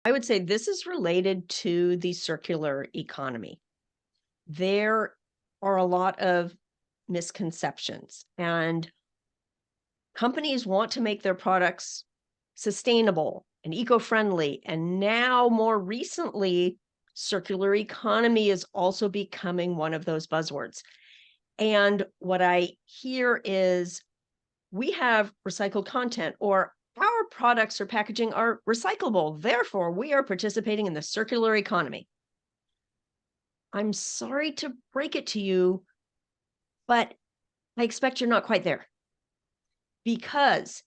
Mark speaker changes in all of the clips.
Speaker 1: I would say this is related to the circular economy. There are a lot of misconceptions, and companies want to make their products sustainable and eco-friendly. And now, more recently, circular economy is also becoming one of those buzzwords. And what I hear is we have recycled content, or our products or packaging are recyclable. Therefore, we are participating in the circular economy. I'm sorry to break it to you, but I expect you're not quite there, because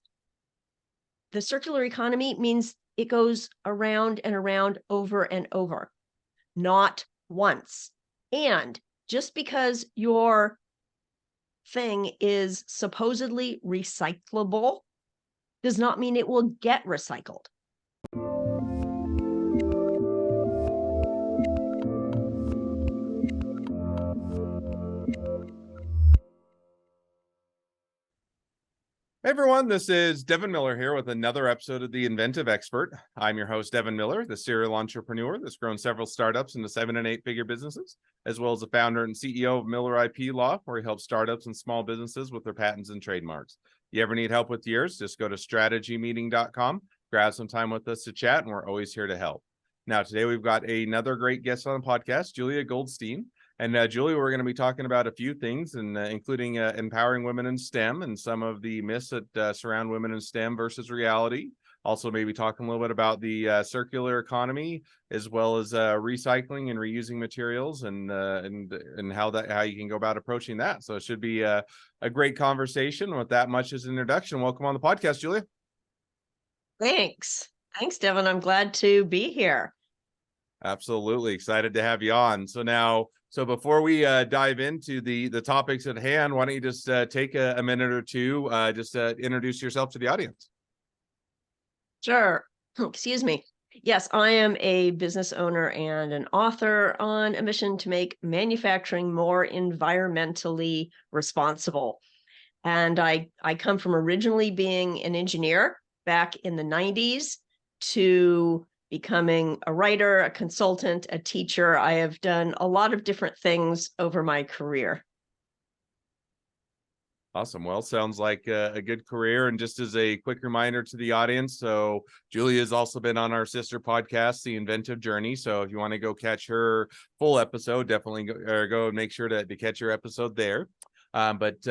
Speaker 1: the circular economy means it goes around and around over and over, not once. And just because your thing is supposedly recyclable does not mean it will get recycled.
Speaker 2: Hey everyone, this is Devin Miller here with another episode of The Inventive Expert. I'm your host, Devin Miller, the serial entrepreneur that's grown several startups into 7- and 8-figure businesses, as well as the founder and CEO of Miller IP Law, where he helps startups and small businesses with their patents and trademarks. You ever need help with yours, just go to strategymeeting.com, grab some time with us to chat, and we're always here to help. Now, today we've got another great guest on the podcast, Julia Goldstein. And Julia, we're going to be talking about a few things, and including empowering women in STEM and some of the myths that surround women in STEM versus reality. Also, maybe talking a little bit about the circular economy, as well as recycling and reusing materials, and how you can go about approaching that. So it should be a great conversation. With that much as an introduction, welcome on the podcast, Julia.
Speaker 1: Thanks. Thanks, Devin. I'm glad to be here.
Speaker 2: Absolutely excited to have you on. So before we dive into the topics at hand, why don't you just take a minute or two, just introduce yourself to the audience?
Speaker 1: Sure. Excuse me. Yes, I am a business owner and an author on a mission to make manufacturing more environmentally responsible. And I come from originally being an engineer back in the 90s to becoming a writer, a consultant, a teacher. I have done a lot of different things over my career.
Speaker 2: Awesome. Well, sounds like a good career. And just as a quick reminder to the audience, so Julia has also been on our sister podcast, The Inventive Journey. So if you want to go catch her full episode, definitely go and make sure to catch your episode there. But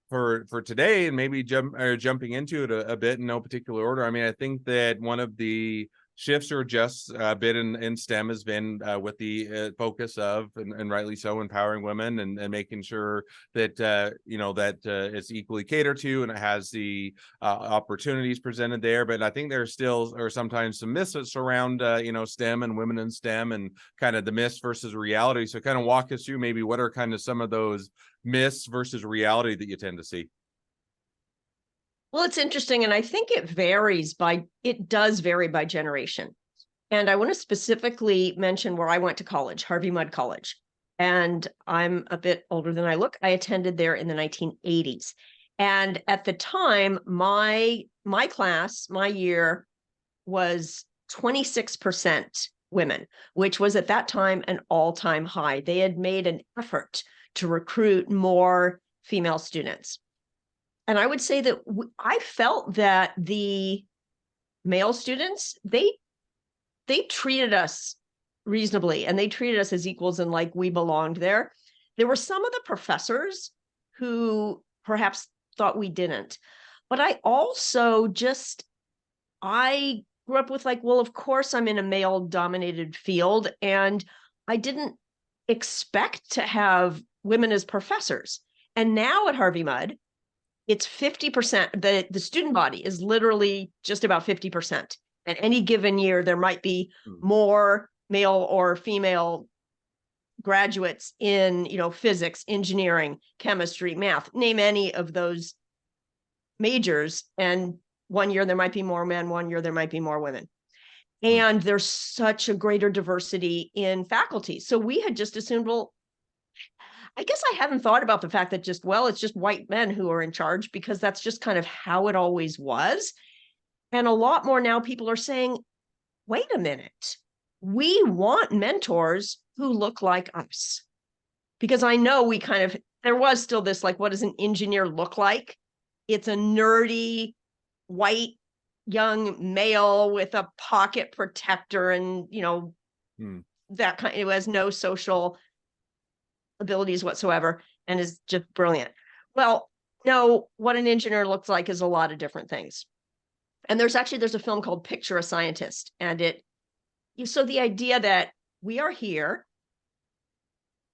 Speaker 2: for today, and maybe jumping into it a bit in no particular order, I mean, I think that one of the shifts or adjusts a bit in STEM has been with the focus of, and rightly so, empowering women and making sure that it's equally catered to and it has the opportunities presented there. But I think there still are sometimes some myths that surround STEM and women in STEM, and kind of the myths versus reality. So kind of walk us through maybe what are kind of some of those myths versus reality that you tend to see.
Speaker 1: Well, it's interesting, and I think it does vary by generation. And I want to specifically mention where I went to college, Harvey Mudd College. And I'm a bit older than I look. I attended there in the 1980s. And at the time, my class, my year was 26% women, which was at that time an all-time high. They had made an effort to recruit more female students. And I would say that I felt that the male students, they treated us reasonably, and they treated us as equals, and like we belonged there. There were some of the professors who perhaps thought we didn't. But I grew up with like, well, of course I'm in a male-dominated field, and I didn't expect to have women as professors. And now at Harvey Mudd, it's 50%. The student body is literally just about 50%. And any given year, there might be more male or female graduates in, physics, engineering, chemistry, math, name any of those majors. And one year there might be more men, one year there might be more women. And there's such a greater diversity in faculty. So we had just assumed, well, I guess I hadn't thought about the fact that it's just white men who are in charge, because that's just kind of how it always was. And a lot more now people are saying, wait a minute, we want mentors who look like us. Because I know there was still this, like, what does an engineer look like? It's a nerdy, white, young male with a pocket protector and,
Speaker 2: Hmm.
Speaker 1: that kind, who has no social abilities whatsoever and is just brilliant. Well, no, what an engineer looks like is a lot of different things. And there's a film called Picture a Scientist. And so the idea that we are here,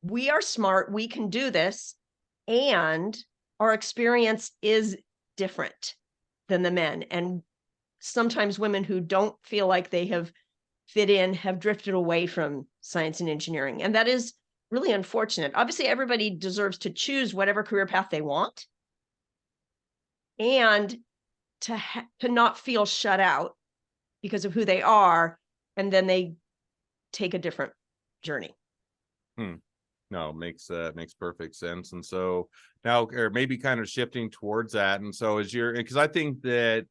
Speaker 1: we are smart, we can do this, and our experience is different than the men. And sometimes women who don't feel like they have fit in have drifted away from science and engineering. And that is really unfortunate. Obviously, everybody deserves to choose whatever career path they want and to not feel shut out because of who they are, and then they take a different journey.
Speaker 2: Hmm. No, makes perfect sense. And so now, or maybe kind of shifting towards that. And so because I think that,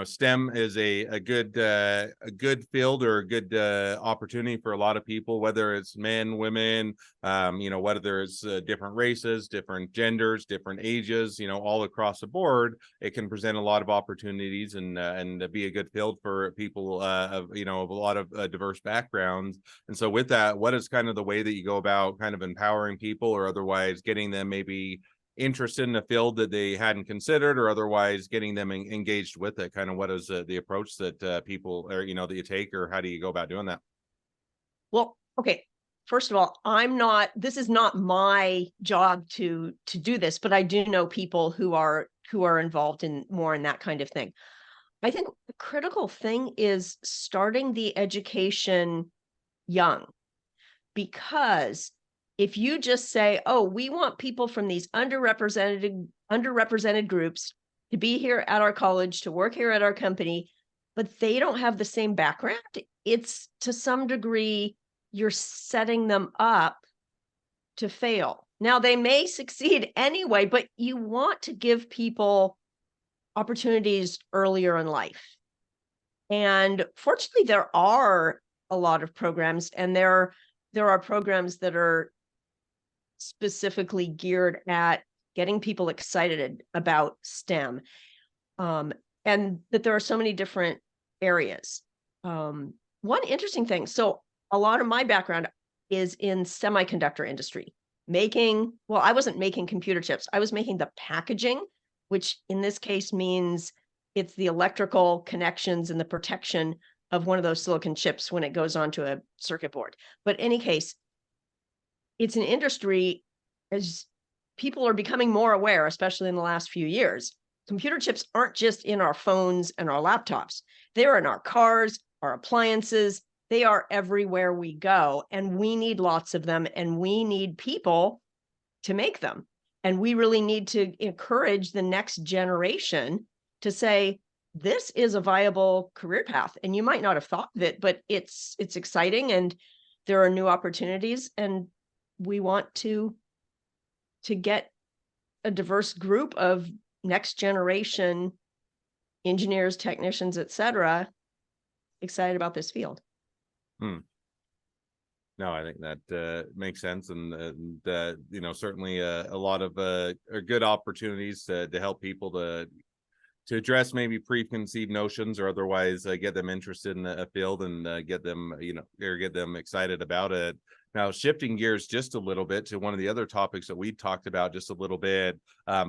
Speaker 2: STEM is a good field or a good opportunity for a lot of people, whether it's men, women, whether it's different races, different genders, different ages, all across the board. It can present a lot of opportunities and be a good field for people of a lot of diverse backgrounds. And so with that, what is kind of the way that you go about kind of empowering people, or otherwise getting them maybe interested in a field that they hadn't considered, or otherwise getting them engaged with it? Kind of what is the approach that people, or that you take, or how do you go about doing that?
Speaker 1: Well, okay. First of all, this is not my job to do this, but I do know people who are involved in more in that kind of thing. I think the critical thing is starting the education young, because if you just say, "Oh, we want people from these underrepresented groups to be here at our college, to work here at our company," but they don't have the same background, it's to some degree you're setting them up to fail. Now they may succeed anyway, but you want to give people opportunities earlier in life. And fortunately, there are a lot of programs, and there are programs that are specifically geared at getting people excited about STEM, um, and that there are so many different areas. One interesting thing, so a lot of my background is in semiconductor industry, I wasn't making computer chips, I was making the packaging, which in this case means it's the electrical connections and the protection of one of those silicon chips when it goes onto a circuit board. But in any case, it's an industry, as people are becoming more aware, especially in the last few years. Computer chips aren't just in our phones and our laptops. They're in our cars, our appliances. They are everywhere we go, and we need lots of them, and we need people to make them. And we really need to encourage the next generation to say, this is a viable career path. And you might not have thought of it, but it's exciting, and there are new opportunities, and we want to get a diverse group of next generation engineers, technicians, etc., excited about this field.
Speaker 2: No, I think that makes sense, and certainly a lot of are good opportunities to help people to address maybe preconceived notions, or otherwise get them interested in a field and get them or get them excited about it. Now, shifting gears just a little bit to one of the other topics that we talked about just a little bit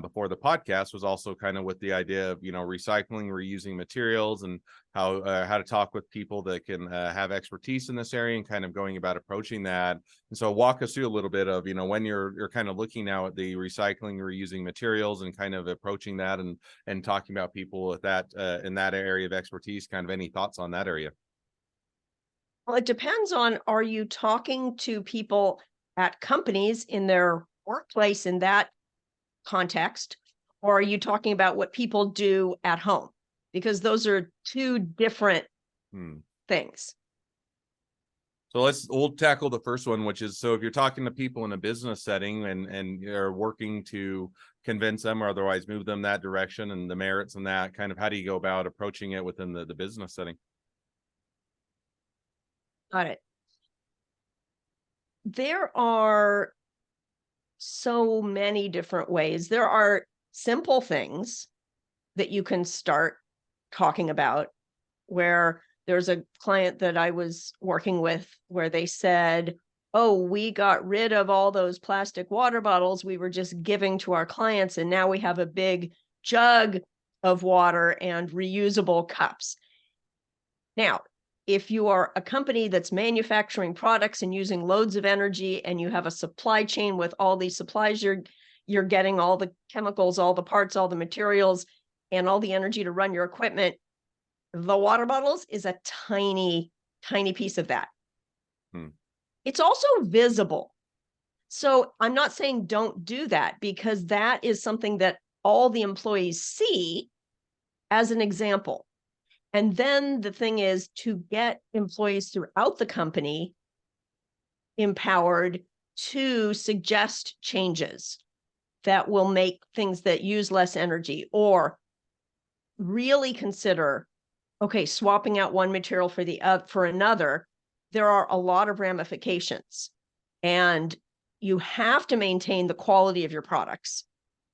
Speaker 2: before the podcast, was also kind of with the idea of recycling, reusing materials, and how to talk with people that can have expertise in this area, and kind of going about approaching that. And so walk us through a little bit of when you're kind of looking now at the recycling, reusing materials, and kind of approaching that, and talking about people with that in that area of expertise. Kind of any thoughts on that area?
Speaker 1: Well, it depends on, are you talking to people at companies in their workplace in that context, or are you talking about what people do at home? Because those are two different things.
Speaker 2: So we'll tackle the first one, which is, so if you're talking to people in a business setting and you're working to convince them or otherwise move them that direction, and the merits and that, kind of how do you go about approaching it within the business setting?
Speaker 1: Got it. There are so many different ways. There are simple things that you can start talking about, where there's a client that I was working with where they said, oh, we got rid of all those plastic water bottles we were just giving to our clients, and now we have a big jug of water and reusable cups. Now, if you are a company that's manufacturing products and using loads of energy, and you have a supply chain with all these supplies, you're getting all the chemicals, all the parts, all the materials, and all the energy to run your equipment, the water bottles is a tiny, tiny piece of that. It's also visible. So I'm not saying don't do that, because that is something that all the employees see as an example. And then the thing is to get employees throughout the company empowered to suggest changes that will make things that use less energy, or really consider, okay, swapping out one material for another. There are a lot of ramifications, and you have to maintain the quality of your products,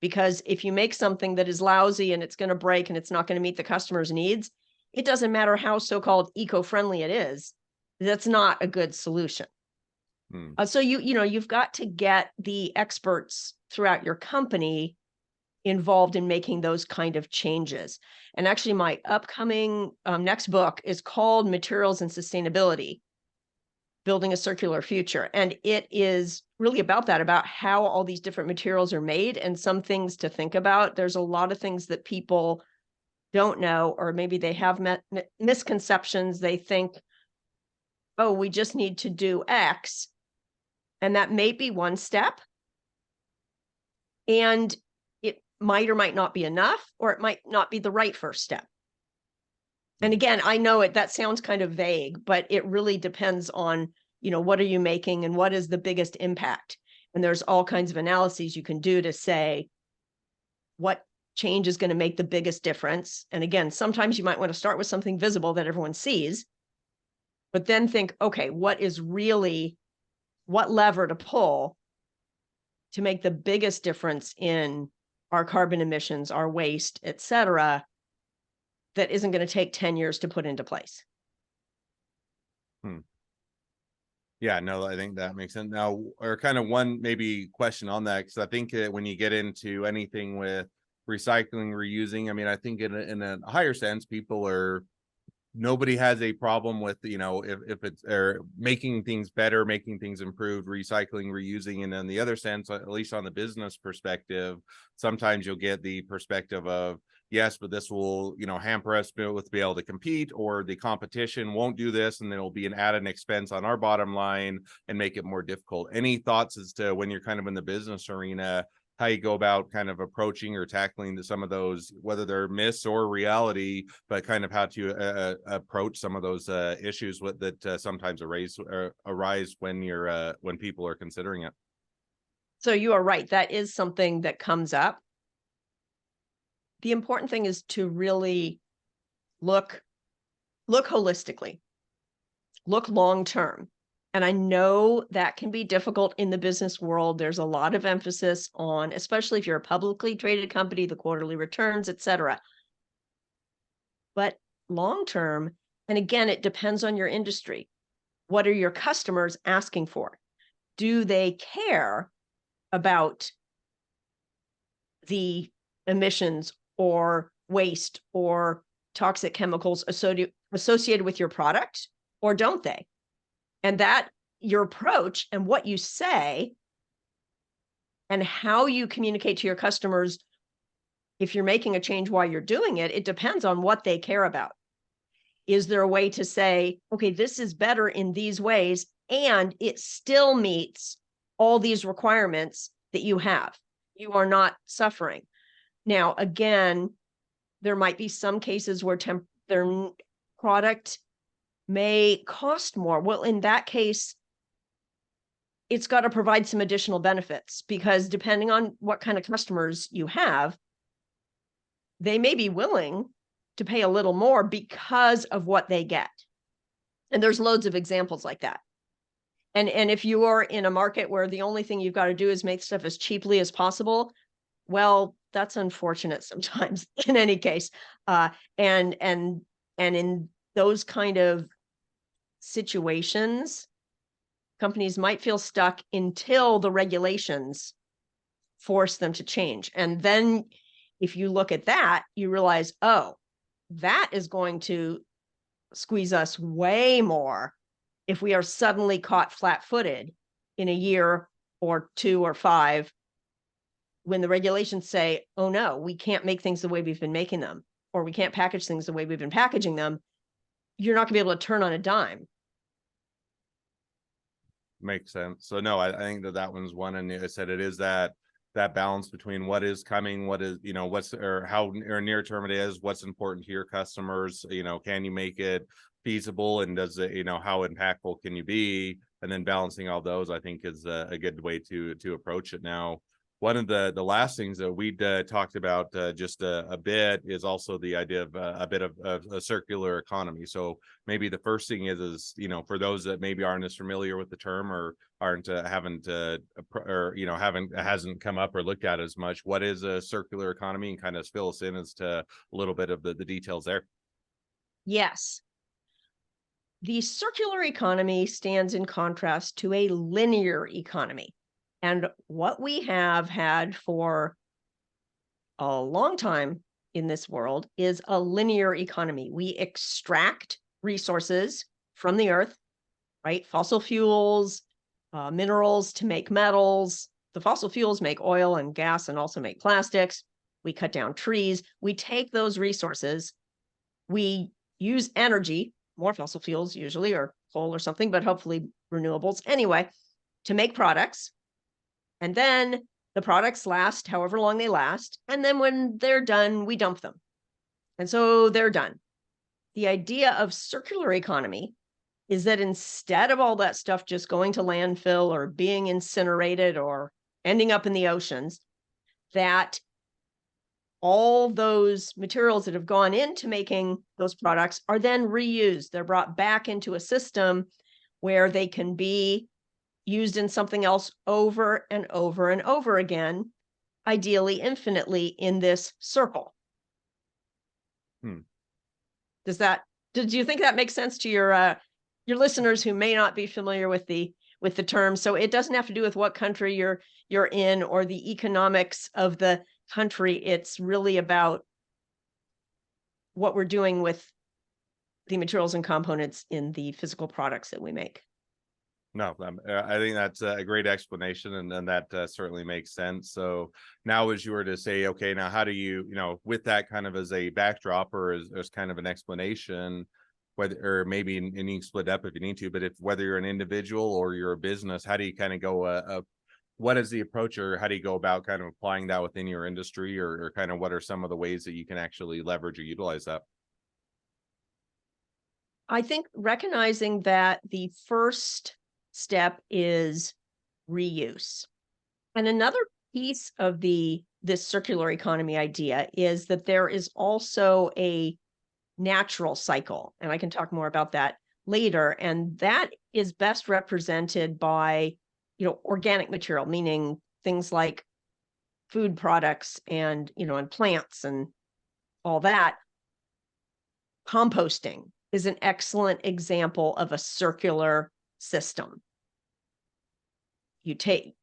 Speaker 1: because if you make something that is lousy and it's going to break and it's not going to meet the customer's needs, it doesn't matter how so-called eco-friendly it is. That's not a good solution. So you've got to get the experts throughout your company involved in making those kind of changes. And actually, my upcoming next book is called Materials and Sustainability: Building a Circular Future. And it is really about that, about how all these different materials are made, and some things to think about. There's a lot of things that people don't know, or maybe they have misconceptions. They think, oh, we just need to do X. And that may be one step. And it might or might not be enough, or it might not be the right first step. And again, I know that sounds kind of vague, but it really depends on, what are you making and what is the biggest impact? And there's all kinds of analyses you can do to say what change is going to make the biggest difference. And again, sometimes you might want to start with something visible that everyone sees, but then think, okay, what lever to pull to make the biggest difference in our carbon emissions, our waste, et cetera, that isn't going to take 10 years to put into place.
Speaker 2: Yeah, no, I think that makes sense. Now, or kind of one maybe question on that, because I think that when you get into anything with recycling, reusing, I mean, I think in a higher sense, nobody has a problem with, if it's making things better, making things improved, recycling, reusing. And in the other sense, at least on the business perspective, sometimes you'll get the perspective of, yes, but this will, hamper us with be able to compete, or the competition won't do this, and then it'll be an added expense on our bottom line and make it more difficult. Any thoughts as to, when you're kind of in the business arena, how you go about kind of approaching or tackling some of those, whether they're myths or reality, but kind of how to approach some of those issues that sometimes arise when people are considering it?
Speaker 1: So you are right. That is something that comes up. The important thing is to really look holistically, look long-term. And I know that can be difficult in the business world. There's a lot of emphasis on, especially if you're a publicly traded company, the quarterly returns, et cetera. But long-term, and again, it depends on your industry. What are your customers asking for? Do they care about the emissions or waste or toxic chemicals associated with your product, or don't they? And that your approach and what you say and how you communicate to your customers, if you're making a change while you're doing it, it depends on what they care about. Is there a way to say, okay, this is better in these ways, and it still meets all these requirements that you have? You are not suffering. Now, again, there might be some cases where their product may cost more. Well, in that case, it's got to provide some additional benefits, because depending on what kind of customers you have, they may be willing to pay a little more because of what they get. And there's loads of examples like that. And if you are in a market where the only thing you've got to do is make stuff as cheaply as possible, well, that's unfortunate sometimes in any case. Uh, and and and in those kind of situations, companies might feel stuck until the regulations force them to change. And then if you look at that, you realize, oh, that is going to squeeze us way more if we are suddenly caught flat-footed in a year or 2 or 5 when the regulations say, oh no, we can't make things the way we've been making them, or we can't package things the way we've been packaging them. You're not gonna be able to turn on a dime.
Speaker 2: Makes sense. So no, I think that one's one, and I said it is that balance between what is coming, what is, what's, or how or near term it is, what's important to your customers, can you make it feasible, and does it, how impactful can you be, and then balancing all those, I think is a good way to approach it. Now, one of the last things that we'd talked about just a bit is also the idea of a bit of a circular economy. So maybe the first thing is for those that maybe aren't as familiar with the term, or aren't haven't hasn't come up or looked at as much, what is a circular economy, and kind of fill us in as to a little bit of the details there.
Speaker 1: Yes. The circular economy stands in contrast to a linear economy. And what we have had for a long time in this world is a linear economy. We extract resources from the earth, right? Fossil fuels, minerals to make metals. The fossil fuels make oil and gas and also make plastics. We cut down trees. We take those resources. We use energy, more fossil fuels usually, or coal or something, but hopefully renewables anyway, to make products. And then the products last however long they last. And then when they're done, we dump them. And so they're done. The idea of circular economy is that instead of all that stuff just going to landfill or being incinerated or ending up in the oceans, that all those materials that have gone into making those products are then reused. They're brought back into a system where they can be used in something else over and over and over again, ideally infinitely in this circle. Did you think that makes sense to your listeners who may not be familiar with the term? So it doesn't have to do with what country you're in or the economics of the country. It's really about what we're doing with the materials and components in the physical products that we make.
Speaker 2: No, I think that's a great explanation, and then that certainly makes sense. So now, as you were to say, okay, now how do you, with that kind of as a backdrop, or as kind of an explanation, whether, or maybe and you can split up if you need to, but if whether you're an individual or you're a business, how do you kind of go, what is the approach, or how do you go about kind of applying that within your industry, or kind of what are some of the ways that you can actually leverage or utilize that?
Speaker 1: I think recognizing that the first step is reuse. And another piece of this circular economy idea is that there is also a natural cycle, and I can talk more about that later. And that is best represented by, organic material, meaning things like food products and, and plants and all that. Composting is an excellent example of a circular system. You take,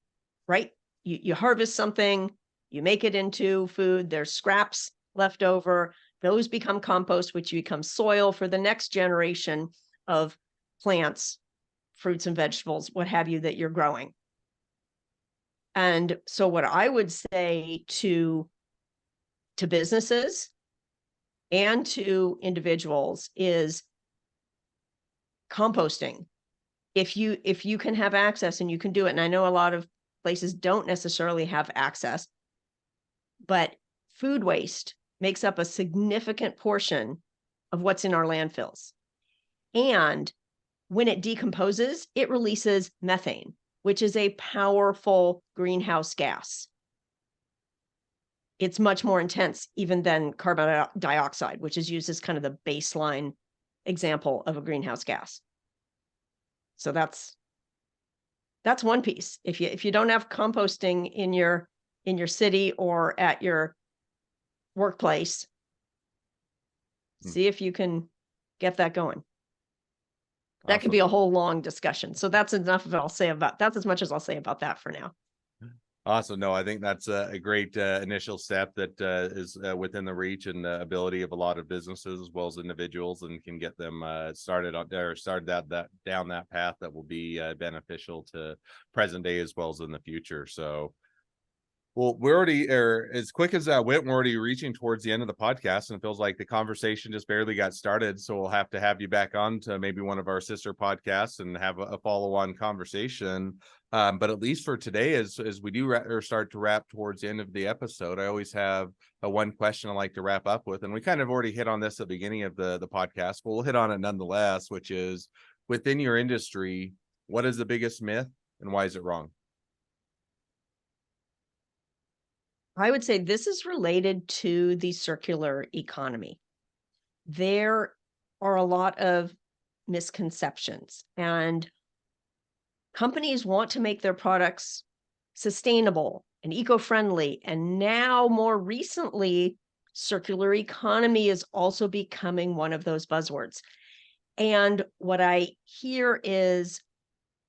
Speaker 1: right? You harvest something, you make it into food, there's scraps left over, those become compost, which become soil for the next generation of plants, fruits and vegetables, what have you, that you're growing. And so what I would say to businesses and to individuals is composting. If you can have access and you can do it, and I know a lot of places don't necessarily have access, but food waste makes up a significant portion of what's in our landfills. And when it decomposes, it releases methane, which is a powerful greenhouse gas. It's much more intense even than carbon dioxide, which is used as kind of the baseline example of a greenhouse gas. So that's one piece. If you don't have composting in your city or at your workplace,
Speaker 2: Mm,
Speaker 1: see if you can get that going. That could be
Speaker 2: awesome.
Speaker 1: a whole long discussion. So that's enough of it I'll say about that's as much as I'll say about that for now.
Speaker 2: Awesome. No, I think that's a great initial step that is within the reach and ability of a lot of businesses as well as individuals, and can get them started on there, started that down that path that will be beneficial to present day as well as in the future. So, well, we're already, or as quick as that went, we're already reaching towards the end of the podcast, and it feels like the conversation just barely got started. So we'll have to have you back on to maybe one of our sister podcasts and have a follow-on conversation. But at least for today, as we do or start to wrap towards the end of the episode, I always have a one question I like to wrap up with, and we kind of already hit on this at the beginning of the podcast, but we'll hit on it nonetheless, which is, within your industry, what is the biggest myth and why is it wrong?
Speaker 1: I would say this is related to the circular economy. There are a lot of misconceptions, and companies want to make their products sustainable and eco-friendly. And now, more recently, circular economy is also becoming one of those buzzwords. And what I hear is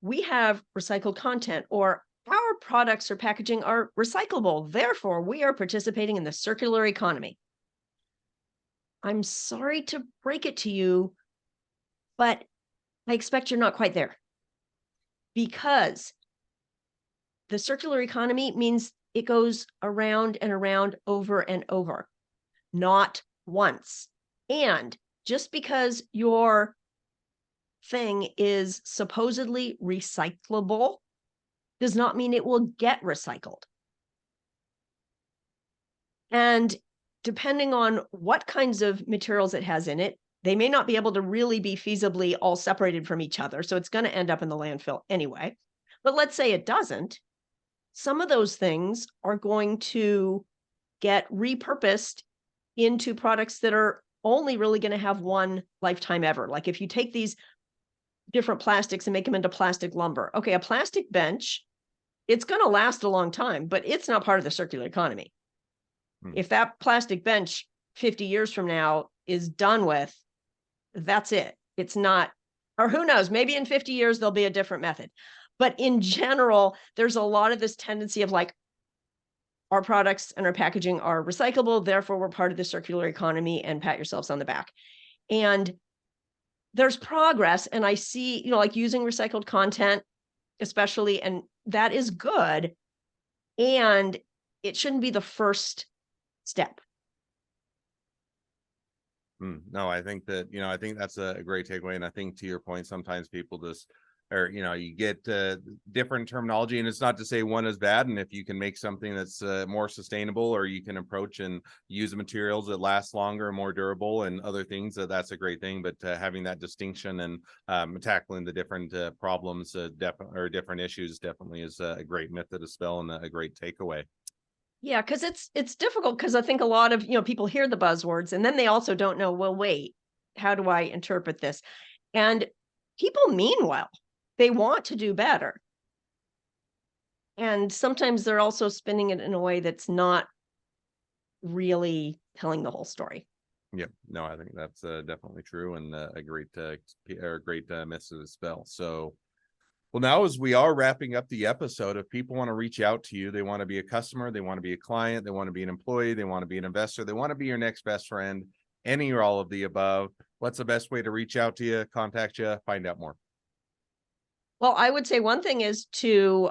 Speaker 1: we have recycled content, or our products or packaging are recyclable. Therefore, we are participating in the circular economy. I'm sorry to break it to you, but I expect you're not quite there, because the circular economy means it goes around and around over and over, not once. And just because your thing is supposedly recyclable does not mean it will get recycled. And depending on what kinds of materials it has in it, they may not be able to really be feasibly all separated from each other. So it's going to end up in the landfill anyway. But let's say it doesn't. Some of those things are going to get repurposed into products that are only really going to have one lifetime ever. Like if you take these different plastics and make them into plastic lumber. Okay, a plastic bench, it's going to last a long time, but it's not part of the circular economy.
Speaker 2: Hmm.
Speaker 1: If that plastic bench 50 years from now is done with, that's it. It's not, or who knows, maybe in 50 years there'll be a different method. But in general, there's a lot of this tendency of like, our products and our packaging are recyclable, therefore we're part of the circular economy, and pat yourselves on the back. And there's progress, and I see, like using recycled content, especially, and that is good. And it shouldn't be the first step.
Speaker 2: No, I think that, I think that's a great takeaway. And I think, to your point, sometimes people just, or, you get different terminology, and it's not to say one is bad. And if you can make something that's more sustainable, or you can approach and use materials that last longer and more durable and other things, that's a great thing. But having that distinction and tackling the different problems or different issues definitely is a great myth to dispel, and a great takeaway.
Speaker 1: Yeah, because it's difficult, because I think a lot of people hear the buzzwords and then they also don't know, well, wait, how do I interpret this? And people mean well. They want to do better. And sometimes they're also spinning it in a way that's not really telling the whole story.
Speaker 2: Yeah, no, I think that's definitely true, and a great myth to dispel. So, well, now as we are wrapping up the episode, if people want to reach out to you, they want to be a customer, they want to be a client, they want to be an employee, they want to be an investor, they want to be your next best friend, any or all of the above, what's the best way to reach out to you, contact you, find out more?
Speaker 1: Well, I would say one thing is to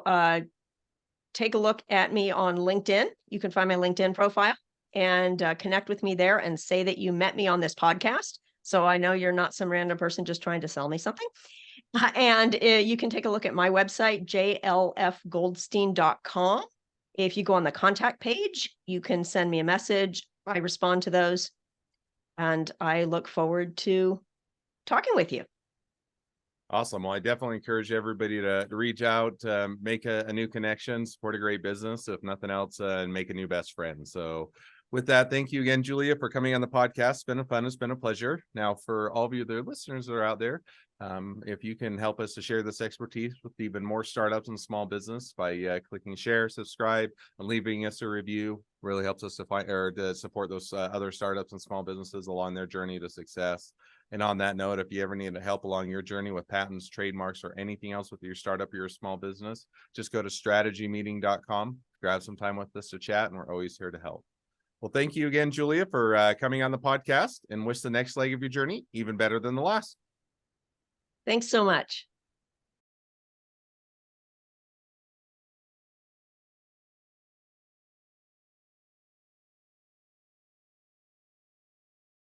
Speaker 1: take a look at me on LinkedIn. You can find my LinkedIn profile and connect with me there and say that you met me on this podcast. So I know you're not some random person just trying to sell me something. And you can take a look at my website, jlfgoldstein.com. If you go on the contact page, you can send me a message. I respond to those. And I look forward to talking with you.
Speaker 2: Awesome. Well, I definitely encourage everybody to reach out, make a new connection, support a great business, if nothing else, and make a new best friend. So, With that, thank you again, Julia, for coming on the podcast. It's been fun. It's been a pleasure. Now, for all of you, the listeners that are out there, if you can help us to share this expertise with even more startups and small business by clicking share, subscribe, and leaving us a review, really helps us to find or to support those other startups and small businesses along their journey to success. And on that note, if you ever need help along your journey with patents, trademarks, or anything else with your startup or your small business, just go to strategymeeting.com, grab some time with us to chat, and we're always here to help. Well, thank you again, Julia, for coming on the podcast, and wish the next leg of your journey even better than the last.
Speaker 1: Thanks so much.